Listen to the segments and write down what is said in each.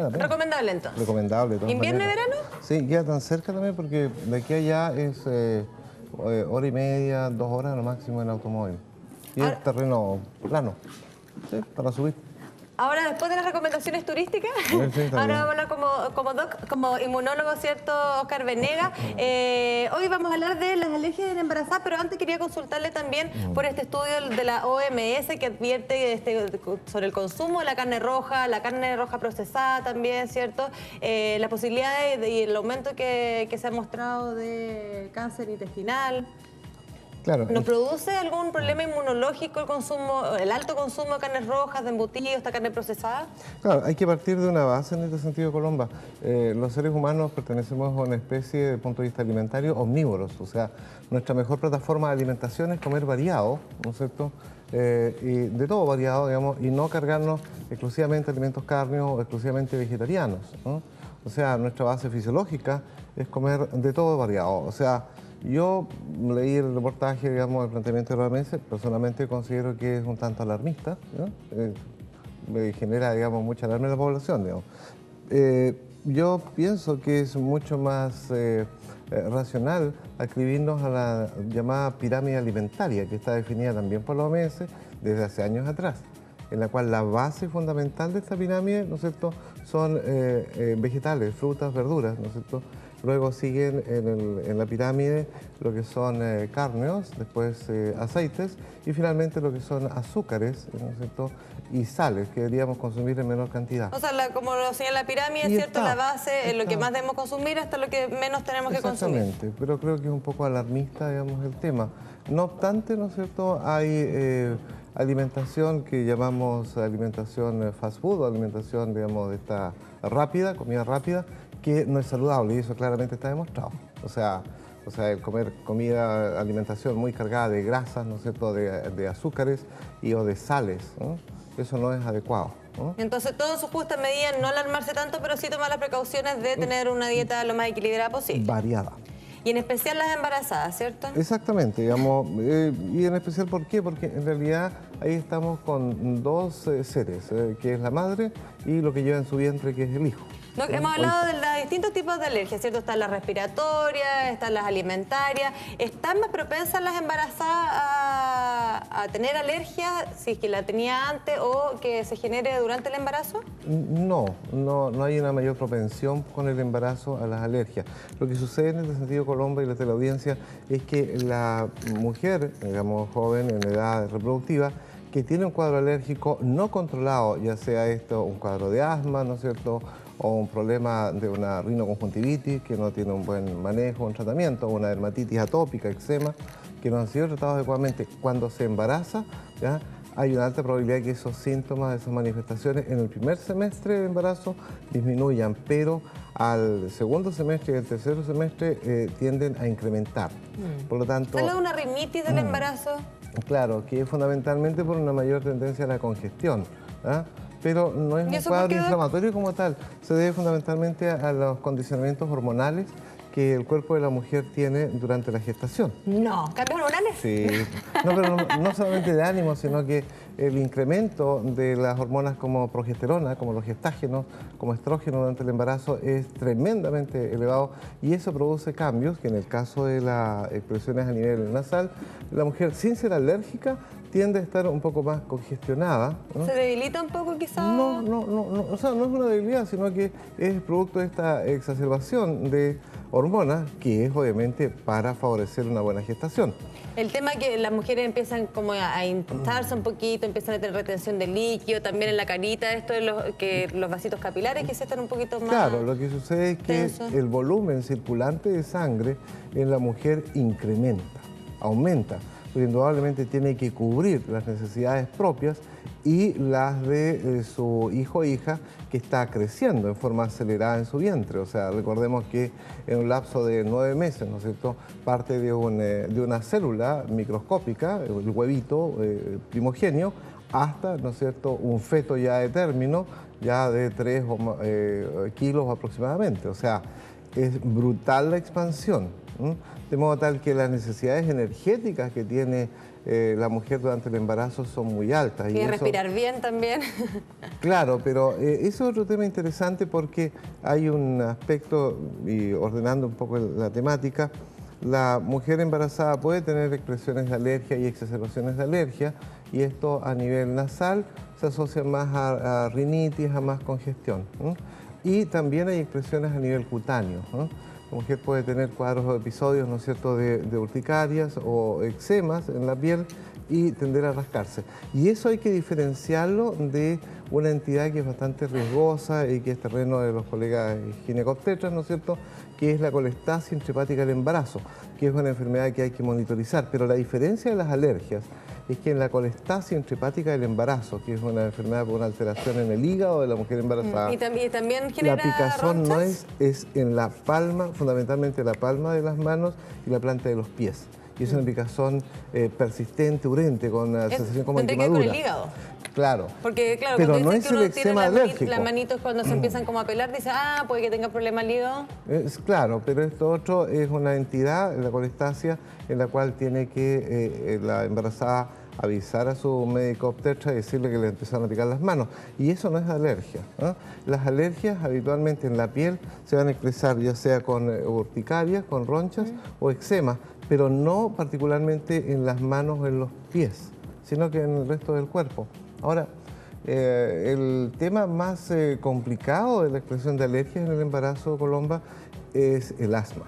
Vale, Recomendable entonces. Recomendable. De todas ¿Invierno y maneras. verano? Sí, queda tan cerca también porque de aquí a allá es hora y media, 2 horas lo máximo en automóvil. Y es terreno plano, sí, para subir. Ahora, después de las recomendaciones turísticas, Sí, ahora vamos a hablar como inmunólogo, ¿cierto, Oscar Venega? Hoy vamos a hablar de las alergias en embarazada, pero antes quería consultarle también por este estudio de la OMS que advierte sobre el consumo de la carne roja procesada también, ¿cierto? Las posibilidades y el aumento que se ha mostrado de cáncer intestinal. Claro, ¿Nos produce algún problema inmunológico el alto consumo de carnes rojas, de embutidos, esta carne procesada? claro, hay que partir de una base en este sentido, Colomba. Los seres humanos pertenecemos a una especie, desde el punto de vista alimentario, omnívoros. O sea, nuestra mejor plataforma de alimentación es comer variado, ¿no es cierto? Y de todo variado, digamos, y no cargarnos exclusivamente alimentos cárneos o exclusivamente vegetarianos, ¿no? O sea, nuestra base fisiológica es comer de todo variado. O sea, yo leí el reportaje, digamos, el planteamiento de la OMS, personalmente considero que es un tanto alarmista, ¿no? Me genera, digamos, mucha alarma en la población, digamos. Yo pienso que es mucho más racional adscribirnos a la llamada pirámide alimentaria, que está definida también por la OMS desde hace años atrás, en la cual la base fundamental de esta pirámide, ¿no es cierto?, son vegetales, frutas, verduras, ¿no es cierto? Luego siguen en la pirámide lo que son cárneos, después aceites y finalmente lo que son azúcares, ¿no es cierto?, y sales que deberíamos consumir en menor cantidad. O sea, como lo señala la pirámide, ¿cierto? La base es lo que más debemos consumir hasta lo que menos tenemos que consumir. Exactamente, pero creo que es un poco alarmista, digamos, el tema. No obstante, ¿no es cierto?, hay alimentación que llamamos alimentación fast food, o alimentación, digamos, de esta rápida, comida rápida, que no es saludable y eso claramente está demostrado. O sea, el comer comida, alimentación muy cargada de grasas, ¿no es cierto?, de azúcares o de sales, ¿no? Eso no es adecuado, ¿no? Entonces, todo en su justa medida, no alarmarse tanto, pero sí tomar las precauciones de tener una dieta lo más equilibrada posible. Variada. Y en especial las embarazadas, ¿cierto? Exactamente, digamos, y en especial ¿por qué? Porque en realidad ahí estamos con dos seres, que es la madre y lo que lleva en su vientre, que es el hijo. Hemos hablado de los distintos tipos de alergias, ¿cierto? Están las respiratorias, están las alimentarias. ¿Están más propensas las embarazadas a tener alergias si es que la tenía antes o que se genere durante el embarazo? No hay una mayor propensión con el embarazo a las alergias. Lo que sucede en este sentido, Colomba y la teleaudiencia, es que la mujer, digamos, joven en edad reproductiva, que tiene un cuadro alérgico no controlado, ya sea esto un cuadro de asma, ¿no es cierto?, o un problema de una rinoconjuntivitis que no tiene un buen manejo, un tratamiento, o una dermatitis atópica, eczema, que no han sido tratados adecuadamente. Cuando se embaraza, ¿ya?, hay una alta probabilidad que esos síntomas, esas manifestaciones en el primer semestre de embarazo disminuyan, pero al segundo semestre y al tercer semestre tienden a incrementar. Por lo tanto... ¿Habla de una rinitis del embarazo? Claro, que es fundamentalmente por una mayor tendencia a la congestión, ¿ah? Pero no es un cuadro inflamatorio como tal, se debe fundamentalmente a los condicionamientos hormonales que el cuerpo de la mujer tiene durante la gestación. No, ¿cambios hormonales? Sí, no, pero no solamente de ánimo, sino que el incremento de las hormonas como progesterona, como los gestágenos, como estrógeno durante el embarazo es tremendamente elevado y eso produce cambios que en el caso de las expresiones a nivel nasal, la mujer sin ser alérgica tiende a estar un poco más congestionada, ¿no? ¿Se debilita un poco quizás? No, o sea, no es una debilidad, sino que es producto de esta exacerbación de hormonas que es obviamente para favorecer una buena gestación. El tema es que las mujeres empiezan como a hincharse un poquito, empiezan a tener retención de líquido, también en la carita, esto de que los vasitos capilares que se están un poquito más... Claro, lo que sucede es que el volumen circulante de sangre en la mujer incrementa, aumenta, porque indudablemente tiene que cubrir las necesidades propias y las de su hijo o hija que está creciendo en forma acelerada en su vientre. O sea, recordemos que en un lapso de 9 meses, ¿no es cierto?, parte de una célula microscópica, el huevito primogenio, hasta, ¿no es cierto?, un feto ya de término, ya de 3 kilos aproximadamente. O sea, es brutal la expansión, de modo tal que las necesidades energéticas que tiene la mujer durante el embarazo son muy altas. Y respirar bien también. Claro, pero eso es otro tema interesante porque hay un aspecto, y ordenando un poco la temática, la mujer embarazada puede tener expresiones de alergia y exacerbaciones de alergia, y esto a nivel nasal se asocia más a rinitis, a más congestión. Y también hay expresiones a nivel cutáneo. La mujer puede tener cuadros o episodios, ¿no es cierto?, de urticarias o eczemas en la piel y tender a rascarse. Y eso hay que diferenciarlo de una entidad que es bastante riesgosa y que es terreno de los colegas ginecobstetras, ¿no es cierto?, que es la colestasia intrahepática del embarazo, que es una enfermedad que hay que monitorizar. Pero la diferencia de las alergias es que en la colestasia intrahepática del embarazo, que es una enfermedad por una alteración en el hígado de la mujer embarazada, y también genera la picazón no ronchas. es en la palma, fundamentalmente la palma de las manos y la planta de los pies. Y es una picazón persistente, urente, con una sensación como de quemadura. Con el hígado. Claro. Porque claro, pero cuando no dicen es que el uno tiene eczema alérgico. las manitos cuando se empiezan como a pelar, dice, puede que tenga problema al hígado. Claro, pero esto otro es una entidad, la colestasia, en la cual tiene que la embarazada avisar a su médico obstetra y decirle que le empezaron a picar las manos. Y eso no es alergia. Las alergias habitualmente en la piel se van a expresar ya sea con urticarias, con ronchas o eczemas, pero no particularmente en las manos o en los pies, sino que en el resto del cuerpo. Ahora, el tema más complicado de la expresión de alergias en el embarazo, Colomba, es el asma.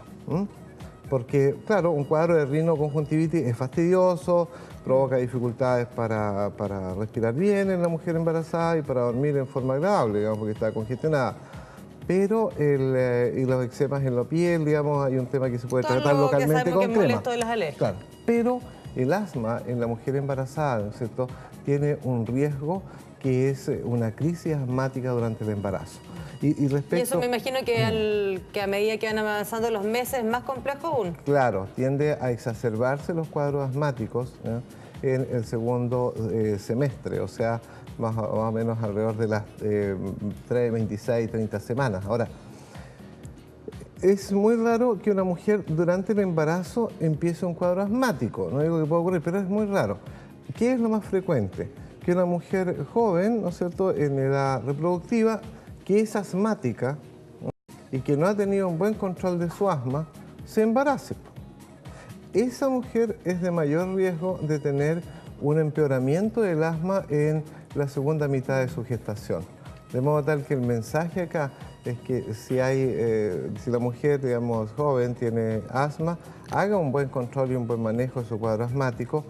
Porque, claro, un cuadro de rinoconjuntivitis es fastidioso, provoca dificultades para respirar bien en la mujer embarazada y para dormir en forma agradable, digamos, porque está congestionada. Pero y los eczemas en la piel, digamos, hay un tema que se puede tratar localmente con crema. De las alergias. Claro, pero el asma en la mujer embarazada, ¿no es cierto?, tiene un riesgo que es una crisis asmática durante el embarazo. Y eso me imagino que, que a medida que van avanzando los meses es más complejo aún. Claro, tiende a exacerbarse los cuadros asmáticos en el segundo semestre, o sea, más o menos alrededor de las 26, 30 semanas. Ahora, es muy raro que una mujer durante el embarazo empiece un cuadro asmático. No digo que pueda ocurrir, pero es muy raro. ¿Qué es lo más frecuente? Que una mujer joven, ¿no es cierto?, en edad reproductiva, que es asmática, ¿no?, y que no ha tenido un buen control de su asma, se embarace. Esa mujer es de mayor riesgo de tener un empeoramiento del asma en la segunda mitad de su gestación. De modo tal que el mensaje acá es que si la mujer, digamos, joven tiene asma, haga un buen control y un buen manejo de su cuadro asmático,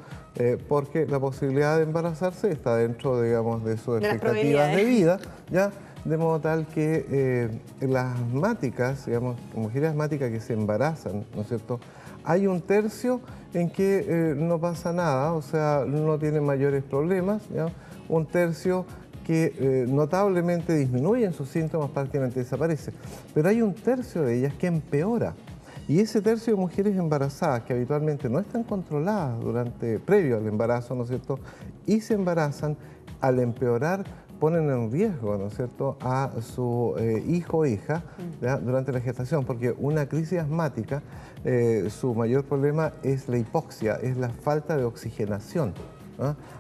porque la posibilidad de embarazarse está dentro, digamos, de sus expectativas de vida, ¿ya? De modo tal que las asmáticas, digamos, mujeres asmáticas que se embarazan, ¿no es cierto?, hay un tercio en que no pasa nada, o sea, no tienen mayores problemas, ¿ya? Un tercio que notablemente disminuyen sus síntomas, prácticamente desaparece. Pero hay un tercio de ellas que empeora. Y ese tercio de mujeres embarazadas, que habitualmente no están controladas previo al embarazo, ¿no es cierto?, y se embarazan, al empeorar ponen en riesgo, ¿no es cierto?, a su hijo o hija, ¿ya?, durante la gestación, porque una crisis asmática, su mayor problema es la hipoxia, es la falta de oxigenación.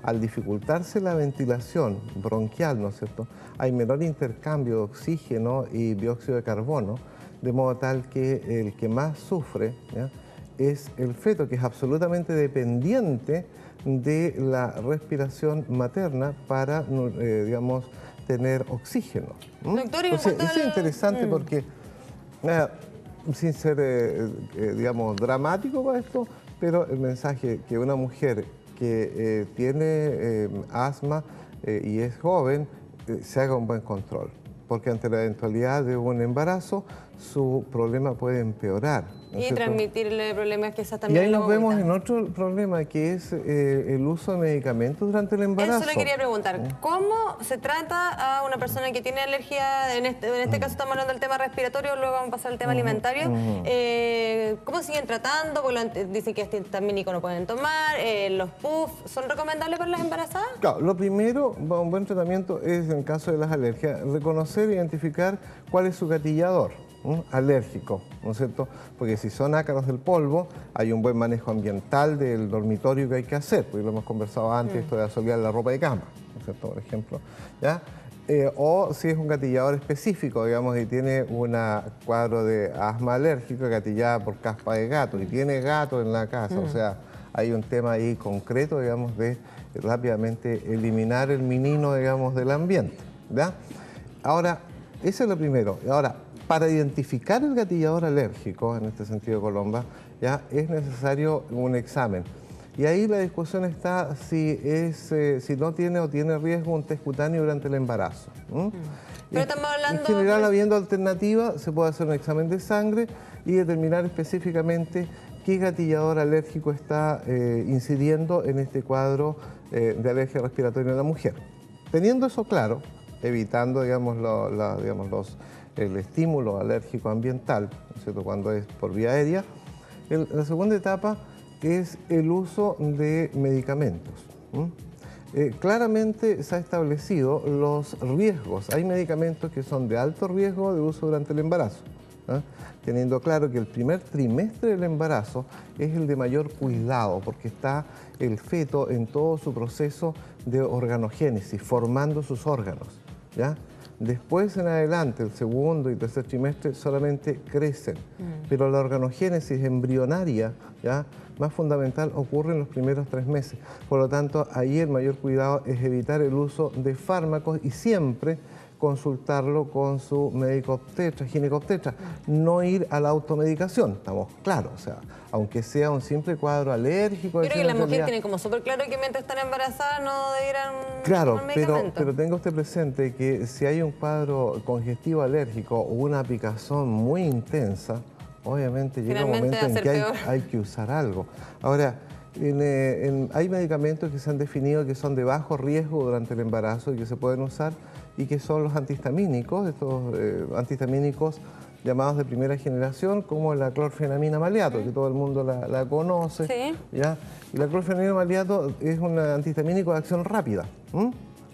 Al dificultarse la ventilación bronquial, ¿no es cierto?, hay menor intercambio de oxígeno y dióxido de carbono, de modo tal que el que más sufre, ¿ya?, es el feto, que es absolutamente dependiente de la respiración materna para, digamos, tener oxígeno. Doctor, Entonces, es interesante porque, sin ser, digamos, dramático para esto, pero el mensaje que una mujer que tiene asma y es joven, se haga un buen control, porque ante la eventualidad de un embarazo, su problema puede empeorar, ¿no es cierto?, transmitirle problemas que esas también. Y ahí nos vemos en otro problema, que es el uso de medicamentos durante el embarazo. Eso le quería preguntar. ¿Cómo se trata a una persona que tiene alergia? En este caso estamos hablando del tema respiratorio, luego vamos a pasar al tema alimentario. ¿Cómo siguen tratando? Porque dicen que antihistamínicos no pueden tomar. Los puff, ¿son recomendables para las embarazadas? Claro, lo primero, un buen tratamiento es, en caso de las alergias, reconocer e identificar cuál es su gatillador. alérgico, ¿no es cierto? Porque si son ácaros del polvo, hay un buen manejo ambiental del dormitorio que hay que hacer, porque lo hemos conversado antes, esto de asolear la ropa de cama, ¿no es cierto? Por ejemplo, ¿ya? O si es un gatillador específico, digamos, y tiene un cuadro de asma alérgico gatillada por caspa de gato, y tiene gato en la casa, o sea, hay un tema ahí concreto, digamos, de rápidamente eliminar el menino, digamos, del ambiente, ¿ya? Ahora, eso es lo primero. Ahora, para identificar el gatillador alérgico, en este sentido, Colomba, ya es necesario un examen. Y ahí la discusión está si no tiene o tiene riesgo un test cutáneo durante el embarazo. Pero estamos hablando... En general, habiendo alternativa, se puede hacer un examen de sangre y determinar específicamente qué gatillador alérgico está incidiendo en este cuadro de alergia respiratoria en la mujer. Teniendo eso claro, evitando, digamos, el estímulo alérgico ambiental, ¿no es cierto?, cuando es por vía aérea, la segunda etapa es el uso de medicamentos. Claramente se ha establecido los riesgos. Hay medicamentos que son de alto riesgo de uso durante el embarazo, teniendo claro que el primer trimestre del embarazo es el de mayor cuidado, porque está el feto en todo su proceso de organogénesis, formando sus órganos, ¿ya? Después en adelante, el segundo y tercer trimestre solamente crecen, pero la organogénesis embrionaria, ¿ya?, más fundamental, ocurre en los primeros 3 meses. Por lo tanto, ahí el mayor cuidado es evitar el uso de fármacos y siempre consultarlo con su médico obstetra, ginecobstetra, no ir a la automedicación, estamos claros, o sea, aunque sea un simple cuadro alérgico. Creo que las mujeres tienen como súper claro que mientras están embarazadas no debieran tomar medicamentos. Pero tenga usted presente que si hay un cuadro congestivo alérgico o una picazón muy intensa, obviamente llega un momento en que hay que usar algo. Ahora, hay medicamentos que se han definido que son de bajo riesgo durante el embarazo y que se pueden usar, y que son los antihistamínicos, estos antihistamínicos llamados de primera generación, como la clorfenamina maleato, que todo el mundo la conoce. Sí. ¿Ya? Y la clorfenamina maleato es un antihistamínico de acción rápida.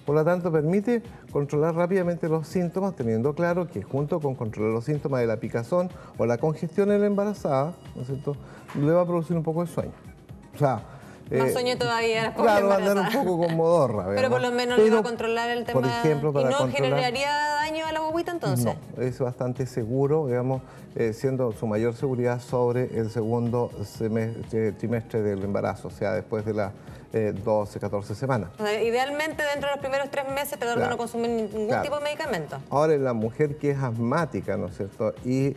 Por lo tanto, permite controlar rápidamente los síntomas, teniendo claro que junto con controlar los síntomas de la picazón o la congestión en la embarazada, ¿no es cierto?, le va a producir un poco de sueño. O sea, más sueño todavía. Claro, va a andar un poco con modorra. Pero por lo menos le va a controlar el tema. Por ejemplo, ¿Y no generaría daño a la guaguita entonces? No, es bastante seguro, digamos, siendo su mayor seguridad sobre el segundo trimestre del embarazo, o sea, después de las 12, 14 semanas. O sea, idealmente dentro de los primeros 3 meses tratar de no consumir ningún tipo de medicamento. Ahora, la mujer que es asmática, ¿no es cierto?, y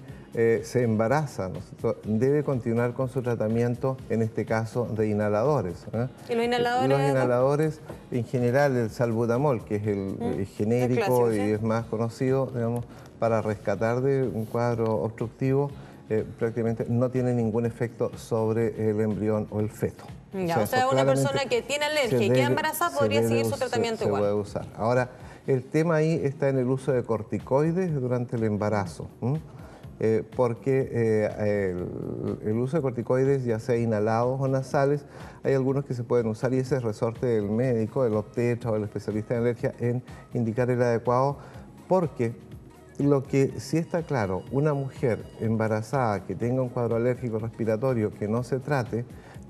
se embaraza, ¿no es cierto?, debe continuar con su tratamiento, en este caso, de inhaladores. ¿Y los inhaladores? Los inhaladores, en general, el salbutamol, que es el genérico clásico, y es más conocido, digamos, para rescatar de un cuadro obstructivo, prácticamente no tiene ningún efecto sobre el embrión o el feto. Ya, o sea, una persona que tiene alergia y queda embarazada podría seguir su tratamiento igual. Se puede usar. Ahora, el tema ahí está en el uso de corticoides durante el embarazo. Porque el uso de corticoides, ya sea inhalados o nasales, hay algunos que se pueden usar y ese es resorte del médico, del obstetra o del especialista en alergia en indicar el adecuado, porque lo que sí está claro, una mujer embarazada que tenga un cuadro alérgico respiratorio que no se trate,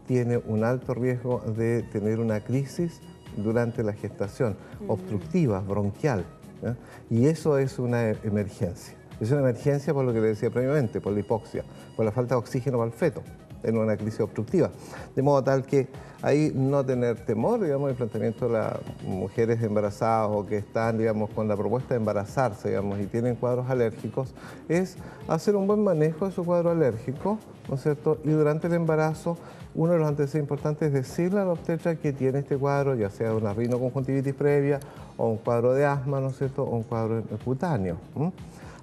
tiene un alto riesgo de tener una crisis durante la gestación, obstructiva, bronquial, ¿ya? Y eso es una emergencia. Es una emergencia por lo que le decía previamente, por la hipoxia, por la falta de oxígeno para el feto, en una crisis obstructiva. De modo tal que ahí no tener temor, digamos, el planteamiento de las mujeres embarazadas o que están, digamos, con la propuesta de embarazarse, digamos, y tienen cuadros alérgicos, es hacer un buen manejo de su cuadro alérgico, ¿no es cierto? Y durante el embarazo, uno de los antecedentes importantes es decirle a la obstetra que tiene este cuadro, ya sea una rinoconjuntivitis previa o un cuadro de asma, ¿no es cierto?, o un cuadro cutáneo.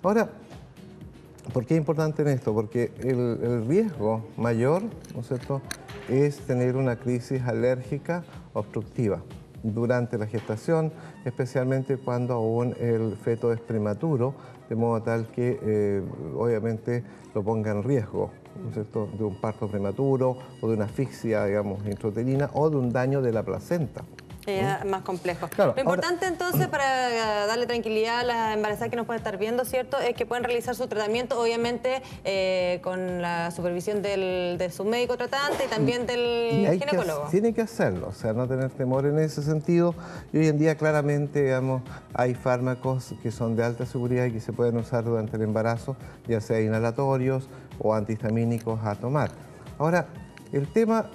Ahora, ¿por qué es importante en esto? Porque el riesgo mayor, ¿no es cierto?, es tener una crisis alérgica obstructiva durante la gestación, especialmente cuando aún el feto es prematuro, de modo tal que obviamente lo ponga en riesgo, ¿no es cierto?, de un parto prematuro o de una asfixia, digamos, intrauterina o de un daño de la placenta. Es más complejo. Claro, lo importante entonces, para darle tranquilidad a las embarazadas que nos pueden estar viendo, ¿cierto?, es que pueden realizar su tratamiento, obviamente, con la supervisión de su médico tratante y también del ginecólogo. Tiene que hacerlo, o sea, no tener temor en ese sentido. Y hoy en día claramente, digamos, hay fármacos que son de alta seguridad y que se pueden usar durante el embarazo, ya sea inhalatorios o antihistamínicos a tomar. Ahora, el tema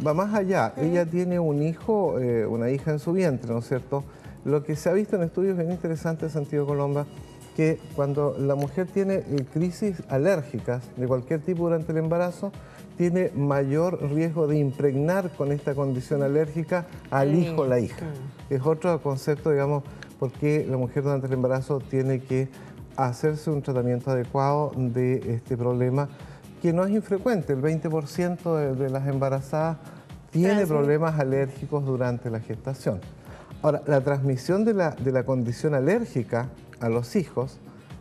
va más allá. Ella tiene un hijo, una hija en su vientre, ¿no es cierto? Lo que se ha visto en estudios bien interesantes, Santiago Colomba, que cuando la mujer tiene crisis alérgicas de cualquier tipo durante el embarazo, tiene mayor riesgo de impregnar con esta condición alérgica al hijo o la hija. Es otro concepto, digamos, porque la mujer durante el embarazo tiene que hacerse un tratamiento adecuado de este problema, que no es infrecuente. El 20% de las embarazadas tiene problemas alérgicos durante la gestación. Ahora, la transmisión de la condición alérgica a los hijos,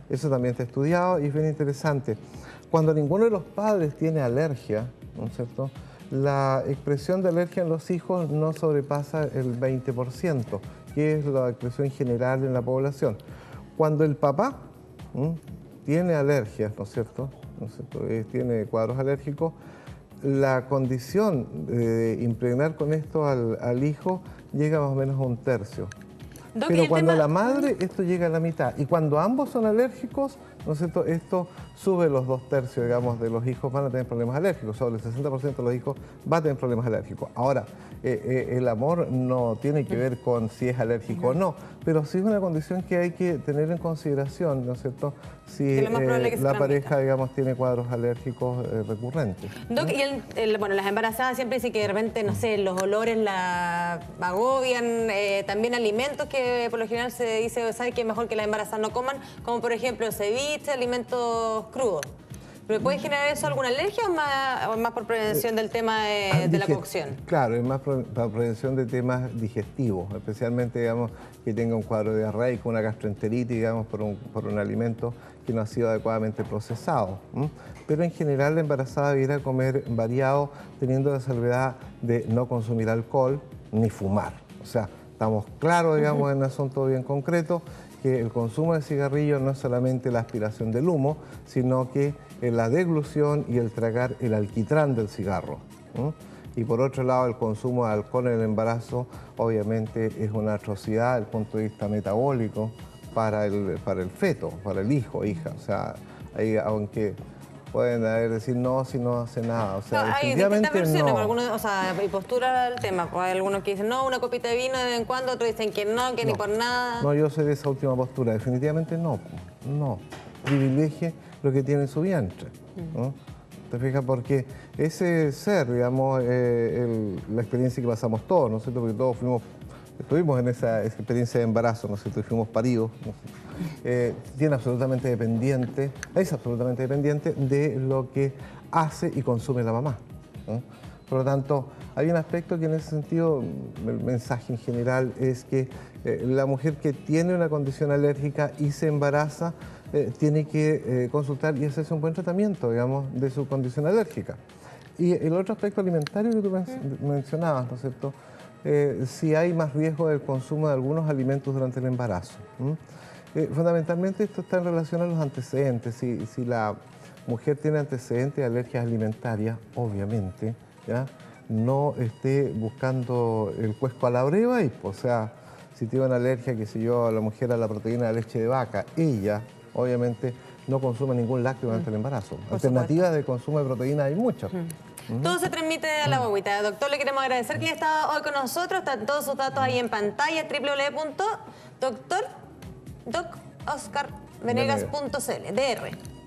eso también está estudiado y es bien interesante. Cuando ninguno de los padres tiene alergia, ¿no es cierto?, la expresión de alergia en los hijos no sobrepasa el 20%, que es la expresión general en la población. Cuando el papá tiene alergias, ¿no es cierto?, tiene cuadros alérgicos, la condición de impregnar con esto al hijo llega más o menos a un tercio. Pero cuando la madre, esto llega a la mitad. Y cuando ambos son alérgicos, ¿no es cierto?, esto sube los 2/3, digamos, de los hijos van a tener problemas alérgicos. Sobre el 60% de los hijos va a tener problemas alérgicos. Ahora, el amor no tiene que ver con si es alérgico o no, pero sí es una condición que hay que tener en consideración, ¿no es cierto?, si la pareja, digamos, tiene cuadros alérgicos recurrentes. Doc, y bueno, las embarazadas siempre dicen que de repente, no sé, los olores la agobian, también alimentos que por lo general se dice, ¿sabe que es mejor que las embarazadas no coman? Como por ejemplo ceviche, alimentos crudos. ¿Me puede generar eso alguna alergia o más por prevención del tema de la cocción? Claro, es más por prevención de temas digestivos, especialmente, digamos, que tenga un cuadro de diarrea y con una gastroenteritis, digamos, por un alimento que no ha sido adecuadamente procesado. Pero en general la embarazada debiera comer variado, teniendo la salvedad de no consumir alcohol ni fumar. O sea, estamos claros, digamos, en un asunto bien concreto, que el consumo de cigarrillos no es solamente la aspiración del humo, sino que la deglución y el tragar el alquitrán del cigarro. Y por otro lado, el consumo de alcohol en el embarazo obviamente es una atrocidad desde el punto de vista metabólico para el feto, para el hijo o hija. O sea, ahí, aunque pueden decir no, si no hace nada. O sea, hay distintas versiones, algunos, o sea, hay postura al tema. Pues hay algunos que dicen no, una copita de vino de vez en cuando, otros dicen que no, ni por nada. No, yo soy de esa última postura. Definitivamente no. No. Privilegie lo que tiene en su vientre, ¿no? ¿Te fijas? Porque ese ser, digamos, la experiencia que pasamos todos, ¿no es cierto? Porque todos estuvimos en esa experiencia de embarazo, ¿no es cierto? Y fuimos paridos, ¿no? Es absolutamente dependiente de lo que hace y consume la mamá, ¿no? Por lo tanto, hay un aspecto que en ese sentido, el mensaje en general es que la mujer que tiene una condición alérgica y se embaraza, tiene que consultar y hacerse un buen tratamiento, digamos, de su condición alérgica. Y el otro aspecto alimentario que tú mencionabas, ¿no es cierto?, si hay más riesgo del consumo de algunos alimentos durante el embarazo. Fundamentalmente esto está en relación a los antecedentes. Si la mujer tiene antecedentes de alergias alimentarias, obviamente, ¿ya?, no esté buscando el cuesco a la breva, o sea, si tiene una alergia, qué sé yo, a la mujer a la proteína de leche de vaca, ella obviamente no consume ningún lácteo durante el embarazo. Alternativas de consumo de proteína hay muchas. Todo se transmite a la guaguita. Doctor, le queremos agradecer que haya estado hoy con nosotros. Están todos sus datos ahí en pantalla, www.docoscarvenegas.cl. DR.